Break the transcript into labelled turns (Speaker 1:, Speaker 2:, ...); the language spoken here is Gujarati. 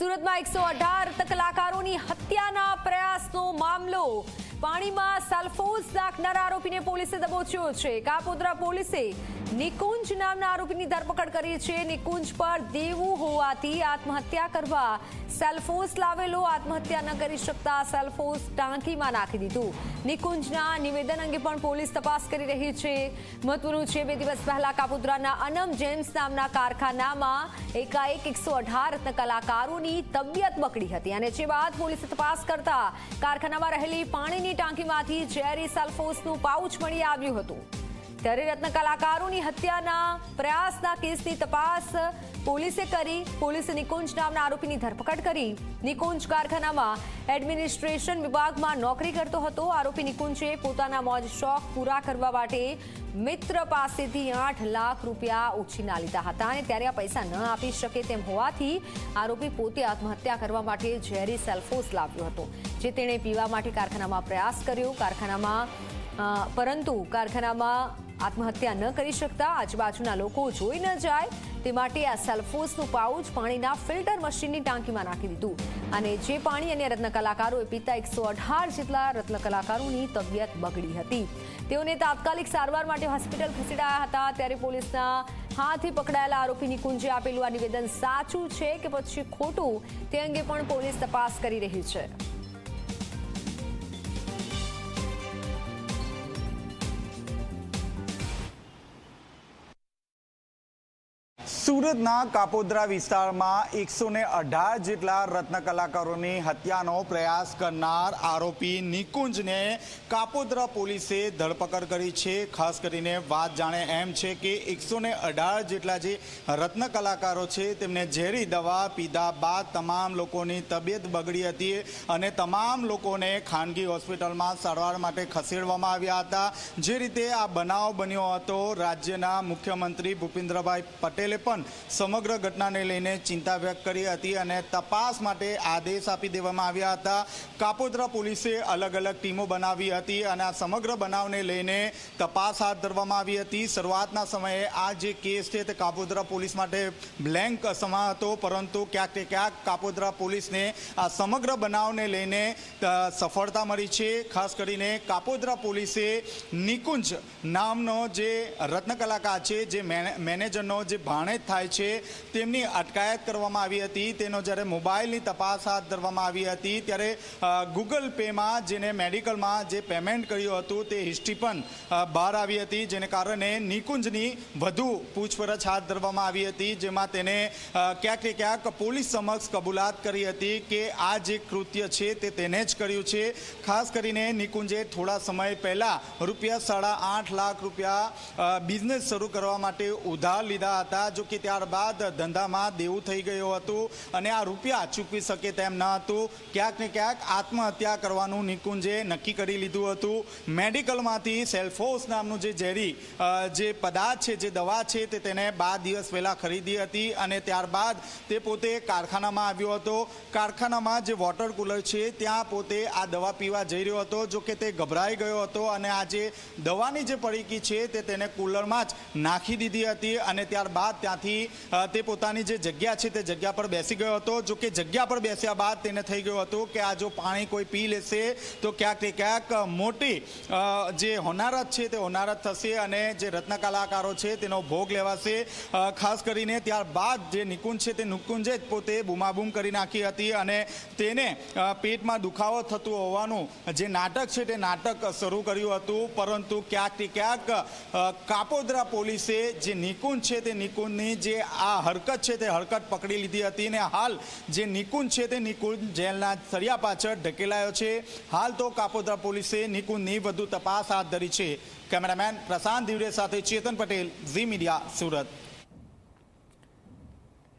Speaker 1: સુરતમાં 118 કલાકારોની હત્યાના પ્રયાસનો મામલો પાણીમાં સલ્ફોઝ નાખનાર આરોપીને પોલીસે દબોચ્યો છે। કાપોદ્રા પોલીસે નિકુંજ નામના આરોપીની ધરપકડ કરી છે। નિકુંજ પર દેવું હોવાથી આત્મહત્યા કરવા સલ્ફોઝ લાવેલો આત્મહત્યા ન કરી શકતા સલ્ફોઝ ટાંકીમાં નાખી દીધું। નિકુંજના નિવેદન અંગે પણ પોલીસ તપાસ કરી રહી છે। મહત્વનું છે, 2 દિવસ પહેલા કાપોદ્રાના અનમ જેમ્સ નામના કારખાનામાં એકાએક 118 રત્ન કલાકારોની તબિયત બગડી હતી અને જે બાદ પોલીસે તપાસ કરતા કારખાનામાં રહેલી પાણીની ટાંકીમાંથી ઝેરી સલ્ફોઝનું પાઉચ મળી આવ્યું હતું। ત્યારે રત્ન કલાકારોની હત્યાના પ્રયાસના કેસની તપાસ પોલીસે કરી। પોલીસે નિકુંજ નામના આરોપીની ધરપકડ કરી। નિકુંજ કારખાનામાં એડમિનિસ્ટ્રેશન વિભાગમાં નોકરી કરતો હતો। આરોપી નિકુંજે પોતાના મોજ શોખ પૂરા કરવા માટે મિત્ર પાસેથી 8 લાખ રૂપિયા ઉછીના લીધા હતા અને ત્યારે આ પૈસા ન આપી શકે તેમ હોવાથી આરોપી પોતે આત્મહત્યા કરવા માટે ઝેરી સલ્ફોઝ લાવ્યો હતો, જે તેણે પીવા માટે કારખાનામાં પ્રયાસ કર્યો। પરંતુ કારખાનામાં આત્મહત્યા ન કરી શકતા આજુબાજુના લોકો જોઈ ન જાય તે માટે આ સલ્ફોઝનું પાઉચ પાણીના ફિલ્ટર મશીનની ટાંકીમાં નાખી દીધું અને જે પાણી અન્ય રત્ન કલાકારોએ પીતા 118 જેટલા રત્ન કલાકારોની તબિયત બગડી હતી। તેઓને તાત્કાલિક સારવાર માટે હોસ્પિટલ ખસેડાયા હતા। ત્યારે પોલીસના હાથે પકડાયેલા આરોપી નિકુંજે આપેલું આ નિવેદન સાચું છે કે પછી ખોટું તે અંગે પણ પોલીસ તપાસ કરી રહી છે।
Speaker 2: સુરતના કાપોદ્રા વિસ્તારમાં 118 જેટલા રત્ન કલાકારોની હત્યાનો પ્રયાસ કરનાર આરોપી નિકુંજને કાપોદ્રા પોલીસે ધરપકડ કરી છે। ખાસ કરીને વાત જાણે એમ છે કે 118 જેટલા જે રત્ન કલાકારો છે તેમને ઝેરી દવા પીધા બાદ તમામ લોકોની તબિયત બગડી હતી અને તમામ લોકોને ખાનગી હોસ્પિટલમાં સારવાર માટે ખસેડવામાં આવ્યા હતા। જે રીતે આ બનાવ બન્યો હતો, રાજ્યના મુખ્યમંત્રી ભૂપેન્દ્રભાઈ પટેલે પણ સમગ્ર ઘટનાને લઈને ચિંતા વ્યક્ત કરી હતી અને તપાસ માટે આદેશ આપી દેવામાં આવ્યા હતા। કાપોદ્રા પોલીસે અલગ અલગ ટીમો બનાવી હતી અને આ સમગ્ર બનાવને લઈને તપાસ હાથ ધરવામાં આવી હતી। શરૂઆતના સમયે આ જે કેસ છે તે કાપોદ્રા પોલીસ માટે બ્લેન્ક સમય હતો, પરંતુ ક્યાંક કાપોદ્રા પોલીસને આ સમગ્ર બનાવને લઈને સફળતા મળી છે। ખાસ કરીને કાપોદ્રા પોલીસે નિકુંજ નામનો જે રત્ન કલાકાર છે, જે મેનેજરનો જે ભાણેજ થાય છે, તેમની અટકાયત કરવામાં આવી હતી। તેનો જ્યારે મોબાઈલની તપાસ હાથ ધરવામાં આવી હતી ત્યારે ગૂગલ પેમાં જેને મેડિકલમાં જે પેમેન્ટ કર્યું હતું તે હિસ્ટ્રી પણ બહાર આવી હતી, જેને કારણે નિકુંજની વધુ પૂછપરછ હાથ ધરવામાં આવી હતી, જેમાં તેને ક્યાંક પોલીસ સમક્ષ કબૂલાત કરી હતી કે આ જે કૃત્ય છે તે તેને જ કર્યું છે। ખાસ કરીને નિકુંજે થોડા સમય પહેલા ₹8.5 લાખ બિઝનેસ શરૂ કરવા માટે ઉધાર લીધા હતા, જો કે ત્યારબાદ ધંધામાં દેવું થઈ ગયું હતું અને આ રૂપિયા ચૂકવી શકે તેમ ન હતું। ક્યાંક ને ક્યાંક આત્મહત્યા કરવાનું નિકુંજે નક્કી કરી લીધું હતું। મેડિકલમાંથી સેલ્ફોઝ નામનું જે ઝેરી જે પદાર્થ છે, જે દવા છે, તે તેને 12 દિવસ પહેલાં ખરીદી હતી અને ત્યારબાદ તે પોતે કારખાનામાં આવ્યો હતો। કારખાનામાં જે વોટર કુલર છે ત્યાં પોતે આ દવા પીવા જઈ રહ્યો હતો, જો કે તે ગભરાઈ ગયો હતો અને આ જે દવાની જે પડીકી છે તે તેને કુલરમાં જ નાખી દીધી હતી અને ત્યારબાદ ત્યાંથી તે પોતાની જે જગ્યા છે તે જગ્યા પર બેસી ગયો હતો। જો કે જગ્યા પર બેસ્યા બાદ તેને થઈ ગયું હતું કે આ જો પાણી કોઈ પી લેશે તો ક્યાંક મોટી જે હોનારત છે તે હોનારત થશે અને જે રત્ન કલાકારો છે તેનો ભોગ લેવાશે। ખાસ કરીને ત્યારબાદ જે નિકુંજ છે તે નિકુંજે જ પોતે બૂમાબૂમ કરી નાખી હતી અને તેને પેટમાં દુખાવો થતું હોવાનું જે નાટક છે તે નાટક શરૂ કર્યું હતું, પરંતુ ક્યાંક કાપોદ્રા પોલીસે જે નિકુંજ છે તે નિકુંજની જે આ હરકત છે તે હરકત પકડી લીધી હતી અને હાલ જે નિકુંજ છે તે નિકુંજ જેલના સળિયા પાછળ ઢકેલાયો છે। હાલ તો કાપોદ્રા પોલીસે નિકુંજની વધુ તપાસ હાથ ધરી છે। કેમેરામેન પ્રશાંત દિવડે સાથે ચેતન પટેલ, ઝી મીડિયા, સુરત।